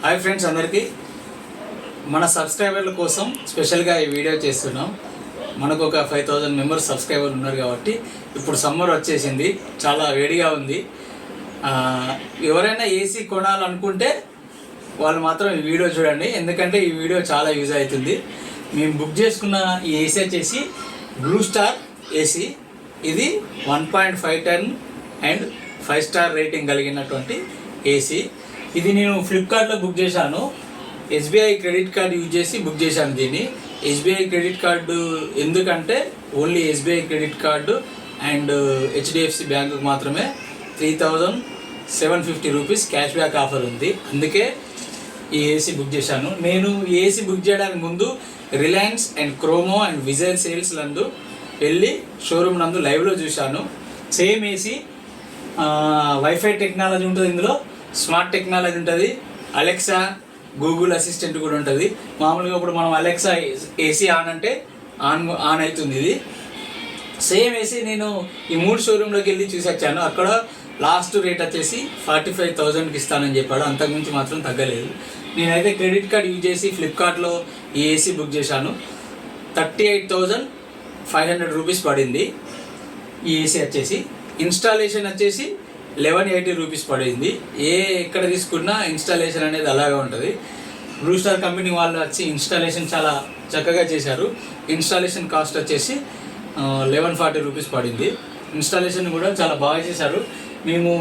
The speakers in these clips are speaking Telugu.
హాయ్ ఫ్రెండ్స్, అందరికీ మన సబ్స్క్రైబర్ల కోసం స్పెషల్గా ఈ వీడియో చేస్తున్నాం. మనకు ఒక 5000 మెంబర్స్ సబ్స్క్రైబర్లు ఉన్నారు కాబట్టి ఇప్పుడు సమ్మర్ వచ్చేసింది, చాలా వేడిగా ఉంది. ఎవరైనా ఏసీ కొనాలనుకుంటే వాళ్ళు మాత్రం ఈ వీడియో చూడండి, ఎందుకంటే ఈ వీడియో చాలా యూజ్ అవుతుంది. మేము బుక్ చేసుకున్న ఈ ఏసీ వచ్చేసి బ్లూ స్టార్ ఏసీ. ఇది 1.5 టన్ అండ్ 5 స్టార్ రేటింగ్ కలిగినటువంటి ఏసీ. ఇది నేను ఫ్లిప్కార్ట్లో బుక్ చేశాను. ఎస్బీఐ క్రెడిట్ కార్డు యూజ్ చేసి బుక్ చేశాను దీన్ని. ఎస్బీఐ క్రెడిట్ కార్డు ఎందుకంటే only SBI credit card and HDFC బ్యాంకుకి మాత్రమే 3750 రూపీస్ క్యాష్ బ్యాక్ ఆఫర్ ఉంది. అందుకే ఈ ఏసీ బుక్ చేశాను. నేను ఈ ఏసీ బుక్ చేయడానికి ముందు Reliance and క్రోమో and Vijay sales నందు వెళ్ళి షోరూమ్ నందు లైవ్లో చూశాను. సేమ్ ఏసీ వైఫై టెక్నాలజీ ఉంటుంది, ఇందులో స్మార్ట్ టెక్నాలజీ ఉంటుంది, అలెక్సా గూగుల్ అసిస్టెంట్ కూడా ఉంటుంది. మామూలుగా ఇప్పుడు మనం అలెక్సా ఏసీ ఆన్ అంటే ఆన్ అవుతుంది. ఇది సేమ్ ఏసీ నేను ఈ 3 షోరూంలోకి వెళ్ళి చూసి వచ్చాను. అక్కడ లాస్ట్ రేట్ వచ్చేసి 45,000కి ఇస్తానని చెప్పాడు, అంతకుమించి మాత్రం తగ్గలేదు. నేనైతే క్రెడిట్ కార్డ్ యూజ్ చేసి ఫ్లిప్కార్ట్లో ఈ ఏసీ బుక్ చేశాను. 38,500 రూపీస్ పడింది ఈ ఏసీ వచ్చేసి. ఇన్స్టాలేషన్ వచ్చేసి 1180 రూపీస్ పడింది. ఎక్కడ తీసుకున్నా ఇన్స్టాలేషన్ అనేది అలాగే ఉంటుంది. బ్లూ స్టార్ కంపెనీ వాళ్ళు వచ్చి ఇన్స్టాలేషన్ చాలా చక్కగా చేశారు. ఇన్స్టాలేషన్ కాస్ట్ వచ్చేసి 1140 రూపీస్ పడింది. ఇన్స్టాలేషన్ కూడా చాలా బాగా చేశారు. మేము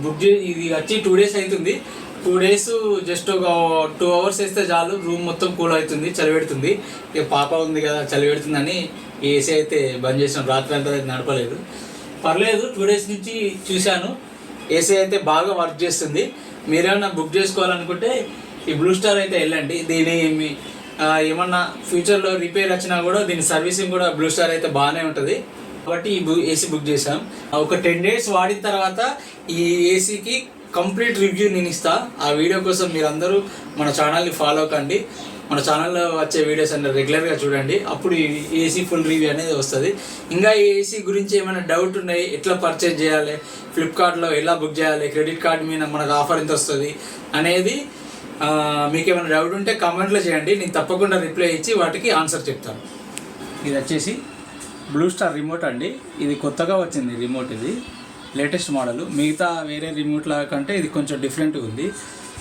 బుక్ ఇది వచ్చి 2 డేస్ అవుతుంది. 2 డేస్ జస్ట్ ఒక 2 అవర్స్ వేస్తే చాలు, రూమ్ మొత్తం కూల్ అవుతుంది, చలి పెడుతుంది. ఇక పాప ఉంది కదా, చలి పెడుతుందని ఈ ఏసీ అయితే బంద్ చేసాం. రాత్రి అంతా నడపలేదు, పర్లేదు. 2 డేస్ నుంచి చూశాను, ఏసీ అయితే బాగా వర్క్ చేస్తుంది. మీరేమన్నా బుక్ చేసుకోవాలనుకుంటే ఈ బ్లూ స్టార్ అయితే వెళ్ళండి. దీని ఏమన్నా ఫ్యూచర్లో రిపేర్ వచ్చినా కూడా దీని సర్వీసింగ్ కూడా బ్లూ స్టార్ అయితే బాగానే ఉంటుంది. కాబట్టి ఈ ఏసీ బుక్ చేసాం. ఒక 10 డేస్ వాడిన తర్వాత ఈ ఏసీకి కంప్లీట్ రివ్యూ నేను ఇస్తా. ఆ వీడియో కోసం మీరందరూ మన ఛానల్ని ఫాలో కండి. మన ఛానల్లో వచ్చే వీడియోస్ అన్నీ రెగ్యులర్గా చూడండి, అప్పుడు ఈ ఏసీ ఫుల్ రివ్యూ అనేది వస్తుంది. ఇంకా ఈ ఏసీ గురించి ఏమైనా డౌట్ ఉన్నాయి, ఎట్లా పర్చేజ్ చేయాలి, ఫ్లిప్కార్ట్లో ఎలా బుక్ చేయాలి, క్రెడిట్ కార్డ్ మీద మనకు ఆఫర్ ఎంత వస్తుంది అనేది మీకు ఏమైనా డౌట్ ఉంటే కామెంట్లో చేయండి. నేను తప్పకుండా రిప్లై ఇచ్చి వాటికి ఆన్సర్ చెప్తాను. ఇది వచ్చేసి బ్లూ స్టార్ రిమోట్ అండి. ఇది కొత్తగా వచ్చింది రిమోట్, ఇది లేటెస్ట్ మోడల్. మిగతా వేరే రిమోట్ల కంటే ఇది కొంచెం డిఫరెంట్గా ఉంది.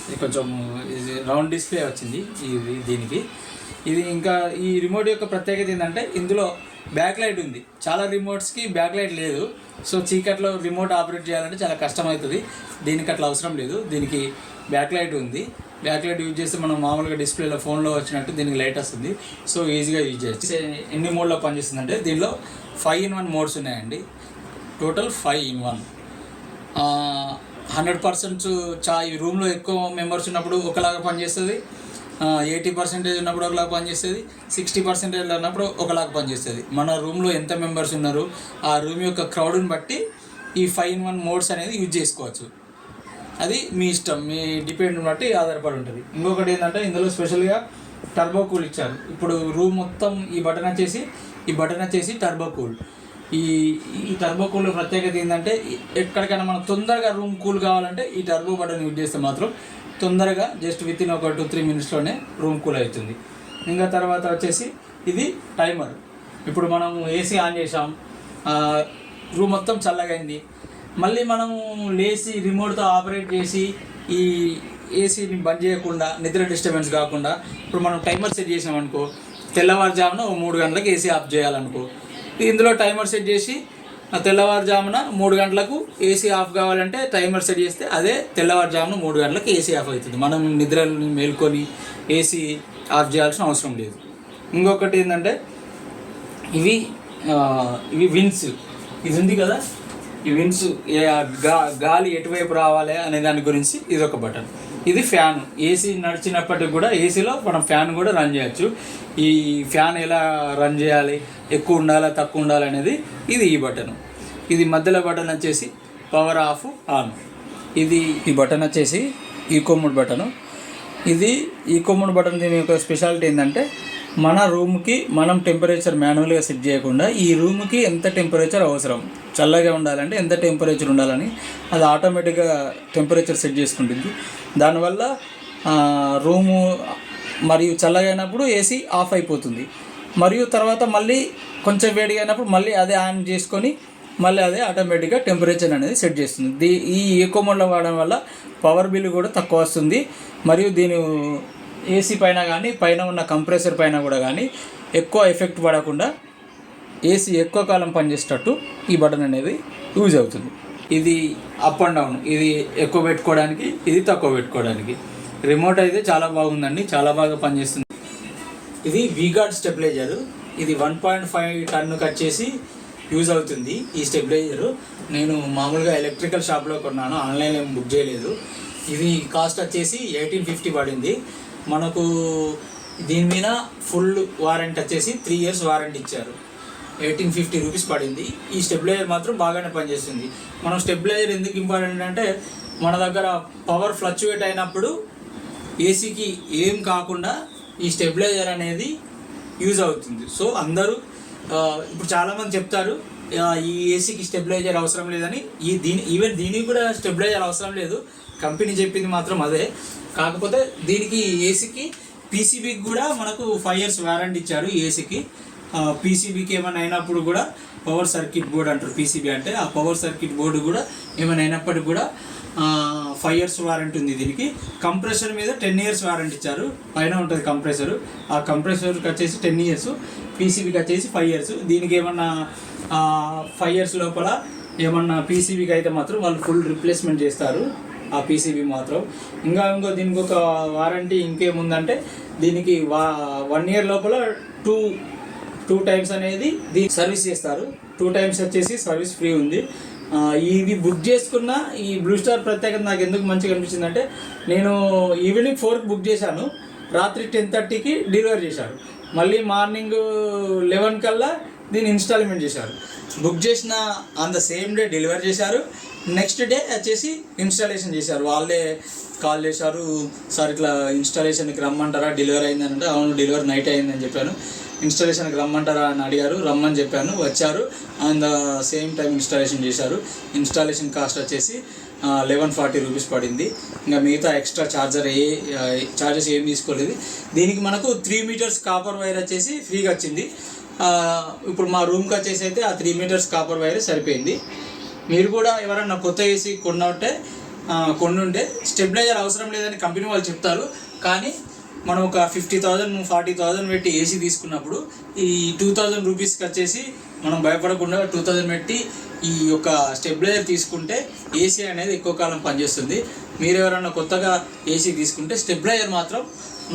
ఇది కొంచెం రౌండ్ డిస్ప్లే వచ్చింది దీనికి. ఇది ఇంకా ఈ రిమోట్ యొక్క ప్రత్యేకత ఏంటంటే ఇందులో బ్యాక్ లైట్ ఉంది. చాలా రిమోట్స్కి బ్యాక్ లైట్ లేదు. సో చీకట్లో రిమోట్ ఆపరేట్ చేయాలంటే చాలా కష్టమవుతుంది. దీనికి అట్లా అవసరం లేదు, దీనికి బ్యాక్ లైట్ ఉంది. బ్యాక్ లైట్ యూజ్ చేస్తే మనం మామూలుగా డిస్ప్లేలో ఫోన్లో వచ్చినట్టు దీనికి లైట్ వస్తుంది. సో ఈజీగా యూజ్ చేయొచ్చు. ఎన్ని మోడ్లో పనిచేస్తుందంటే దీనిలో 5-in-1 మోడ్స్ ఉన్నాయండి. Total 5-in-1. 100% ఈ రూమ్లో ఎక్కువ మెంబర్స్ ఉన్నప్పుడు ఒకలాగా పనిచేస్తుంది, 80% ఉన్నప్పుడు ఒకలాగా పనిచేస్తుంది, 60% ఉన్నప్పుడు ఒకలాగా పనిచేస్తుంది. మన రూమ్లో ఎంత మెంబర్స్ ఉన్నారు, ఆ రూమ్ యొక్క క్రౌడ్ని బట్టి ఈ 5-in-1 మోడ్స్ అనేది యూజ్ చేసుకోవచ్చు. అది మీ ఇష్టం, మీ డిపెండ్ బట్టి ఆధారపడి ఉంటుంది. ఇంకొకటి ఏంటంటే ఇందులో స్పెషల్గా టర్బో కూల్ ఇచ్చారు. ఇప్పుడు రూమ్ మొత్తం ఈ బటన్ వచ్చేసి టర్బో కూల్. ఈ టర్బో కూల్ ప్రత్యేకత ఏంటంటే ఎక్కడికైనా మనం తొందరగా రూమ్ కూల్ కావాలంటే ఈ టర్బో బటన్ యూజ్ చేస్తే మాత్రం తొందరగా జస్ట్ వితిన్ ఒక 2-3 మినిట్స్లోనే రూమ్ కూల్ అవుతుంది. ఇంకా తర్వాత వచ్చేసి ఇది టైమర్. ఇప్పుడు మనం ఏసీ ఆన్ చేసాం, రూమ్ మొత్తం చల్లగా అయింది, మళ్ళీ మనము లేచి రిమోట్తో ఆపరేట్ చేసి ఈ ఏసీని బంద్ చేయకుండా, నిద్ర డిస్టర్బెన్స్ కాకుండా ఇప్పుడు మనం టైమర్ సెట్ చేసినాం అనుకో, తెల్లవారుజామున 3 గంటలకు ఏసీ ఆఫ్ చేయాలనుకో, ఇందులో టైమర్ సెట్ చేసి తెల్లవారుజామున 3 గంటలకు ఏసీ ఆఫ్ కావాలంటే టైమర్ సెట్ చేస్తే అదే తెల్లవారుజామున 3 గంటలకు ఏసీ ఆఫ్ అవుతుంది. మనం నిద్రని మేల్కొని ఏసీ ఆఫ్ చేయాల్సిన అవసరం లేదు. ఇంకొకటి ఏంటంటే ఇవి విన్స్. ఇది ఉంది కదా, ఈ విన్స్ గాలి ఎటువైపు రావాలి అనే దాని గురించి ఇది ఒక బటన్. ఇది ఫ్యాన్. ఏసీ నడిచినప్పటికి కూడా ఏసీలో మనం ఫ్యాన్ కూడా రన్ చేయొచ్చు. ఈ ఫ్యాన్ ఎలా రన్ చేయాలి, ఎక్కువ ఉండాలా తక్కువ ఉండాలి అనేది ఇది ఈ బటన్. ఇది మధ్యలో బటన్ వచ్చేసి పవర్ ఆఫ్ ఆన్. ఈ బటన్ వచ్చేసి ఈకో మోడ్ బటను. ఇది ఈకో మోడ్ బటన్. దీని యొక్క స్పెషాలిటీ ఏంటంటే మన రూమ్కి మనం టెంపరేచర్ మాన్యువల్గా సెట్ చేయకుండా ఈ రూమ్కి ఎంత టెంపరేచర్ అవసరం, చల్లగా ఉండాలంటే ఎంత టెంపరేచర్ ఉండాలని అది ఆటోమేటిక్గా టెంపరేచర్ సెట్ చేసుకుంటుంది. దానివల్ల రూము మరియు చల్లగా అయినప్పుడు ఏసీ ఆఫ్ అయిపోతుంది. మరియు తర్వాత మళ్ళీ కొంచెం వేడిగా అయినప్పుడు మళ్ళీ అదే ఆన్ చేసుకొని మళ్ళీ అదే ఆటోమేటిక్గా టెంపరేచర్ అనేది సెట్ చేస్తుంది. ఈ ఎకో మోడ్లో వాడడం వల్ల పవర్ బిల్ కూడా తక్కువ వస్తుంది. మరియు దీని ఏసీ పైన కానీ పైన ఉన్న కంప్రెసర్ పైన కూడా కానీ ఎక్కువ ఎఫెక్ట్ పడకుండా ఏసీ ఎక్కువ కాలం పనిచేసేటట్టు ఈ బటన్ అనేది యూజ్ అవుతుంది. ఇది అప్ అండ్ డౌన్, ఇది ఎక్కువ పెట్టుకోవడానికి, ఇది తక్కువ పెట్టుకోవడానికి. రిమోట్ అయితే చాలా బాగుందండి, చాలా బాగా పనిచేస్తుంది. ఇది వీగార్డ్ స్టెబిలైజరు. ఇది 1.5 టన్నుకి వచ్చేసి యూజ్ అవుతుంది ఈ స్టెబిలైజరు. నేను మామూలుగా ఎలక్ట్రికల్ షాప్లో కొన్నాను, ఆన్లైన్లో ఏం బుక్ చేయలేదు. ఇది కాస్ట్ వచ్చేసి 1850 పడింది మనకు. దీని మీద ఫుల్ వారంటీ వచ్చేసి 3 years వారంటీ ఇచ్చారు. 1850 రూపీస్ పడింది. ఈ స్టెబిలైజర్ మాత్రం బాగానే పనిచేస్తుంది. మనం స్టెబిలైజర్ ఎందుకు ఇంపార్టెంట్ అంటే మన దగ్గర పవర్ ఫ్లక్చువేట్ అయినప్పుడు ఏసీకి ఏం కాకుండా ఈ స్టెబిలైజర్ అనేది యూజ్ అవుతుంది. సో అందరూ ఇప్పుడు చాలామంది చెప్తారు ఈ ఏసీకి స్టెబిలైజర్ అవసరం లేదని. ఈవెన్ దీనికి కూడా స్టెబిలైజర్ అవసరం లేదు, కంపెనీ చెప్పింది మాత్రం అదే. కాకపోతే దీనికి ఏసీకి పీసీబీకి కూడా మనకు 5 years వారంటీ ఇచ్చారు. ఏసీకి పీసీబీకి ఏమైనా అయినప్పుడు కూడా పవర్ సర్క్యూట్ బోర్డు అంటారు పీసీబీ అంటే, ఆ పవర్ సర్క్యూట్ బోర్డు కూడా ఏమైనా అయినప్పటికీ కూడా 5 years వారంటీ ఉంది. దీనికి కంప్రెసర్ మీద 10 years వారంటీ ఇచ్చారు. పైన ఉంటుంది కంప్రెసరు, ఆ కంప్రెసర్కి వచ్చేసి 10 years, పీసీబీకి వచ్చేసి 5 years. దీనికి ఏమన్నా 5 years లోపల ఏమన్నా పీసీబీకి అయితే మాత్రం వాళ్ళు ఫుల్ రిప్లేస్మెంట్ చేస్తారు ఆ పీసీబీ మాత్రం. ఇంకో దీనికి ఒక వారంటీ ఇంకేముందంటే దీనికి 1 year లోపల టూ టైమ్స్ అనేది దీనికి సర్వీస్ చేస్తారు. 2 times వచ్చేసి సర్వీస్ ఫ్రీ ఉంది. ఇది బుక్ చేసుకున్న ఈ బ్లూ స్టార్ ప్రత్యేకత నాకు ఎందుకు మంచిగా అనిపించింది అంటే, నేను ఈవినింగ్ 4కి బుక్ చేశాను, రాత్రి 10:30కి డెలివరీ చేశారు, మళ్ళీ మార్నింగ్ 11 కల్లా దీన్ని ఇన్స్టాల్మెంట్ చేశారు. బుక్ చేసిన on the same day delivery చేశారు. నెక్స్ట్ డే వచ్చేసి ఇన్స్టాలేషన్ చేశారు. వాళ్ళే కాల్ చేశారు, సార్ ఇట్లా ఇన్స్టాలేషన్కి రమ్మంటారా, డెలివరీ అయిందని అంటే అవును డెలివరీ నైట్ అయిందని చెప్పాను. ఇన్స్టాలేషన్కి రమ్మంటారా అని అడిగారు, రమ్మని చెప్పాను, వచ్చారు. On the same time installation చేశారు. ఇన్స్టాలేషన్ కాస్ట్ వచ్చేసి 1140 రూపీస్ పడింది. ఇంకా మిగతా ఎక్స్ట్రా చార్జెస్ ఏం తీసుకోలేదు. దీనికి మనకు 3 meters కాపర్ వైర్ వచ్చేసి ఫ్రీగా వచ్చింది. ఇప్పుడు మా రూమ్కి వచ్చేసి అయితే ఆ 3 meters కాపర్ వైర్ సరిపోయింది. మీరు కూడా ఎవరన్నా కొత్త ఏసీ కొనుంటే స్టెబిలైజర్ అవసరం లేదని కంపెనీ వాళ్ళు చెప్తారు, కానీ మనం ఒక 50,000 40,000 పెట్టి ఏసీ తీసుకున్నప్పుడు ఈ 2000 రూపీస్కి వచ్చేసి మనం భయపడకుండా 2000 పెట్టి ఈ యొక్క స్టెబిలైజర్ తీసుకుంటే ఏసీ అనేది ఎక్కువ కాలం పనిచేస్తుంది. మీరు ఎవరైనా కొత్తగా ఏసీ తీసుకుంటే స్టెబిలైజర్ మాత్రం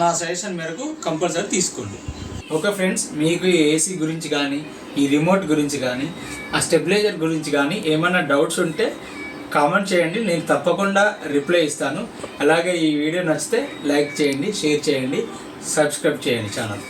నా సజెషన్ మేరకు కంపల్సరీ తీసుకోండి. ఓకే ఫ్రెండ్స్, మీకు ఈ ఏసీ గురించి కానీ ఈ రిమోట్ గురించి కానీ ఆ స్టెబిలైజర్ గురించి కానీ ఏమైనా డౌట్స్ ఉంటే కామెంట్ చేయండి, నేను తప్పకుండా రిప్లై ఇస్తాను. అలాగే ఈ వీడియో నచ్చితే లైక్ చేయండి, షేర్ చేయండి, సబ్స్క్రైబ్ చేయండి ఛానల్.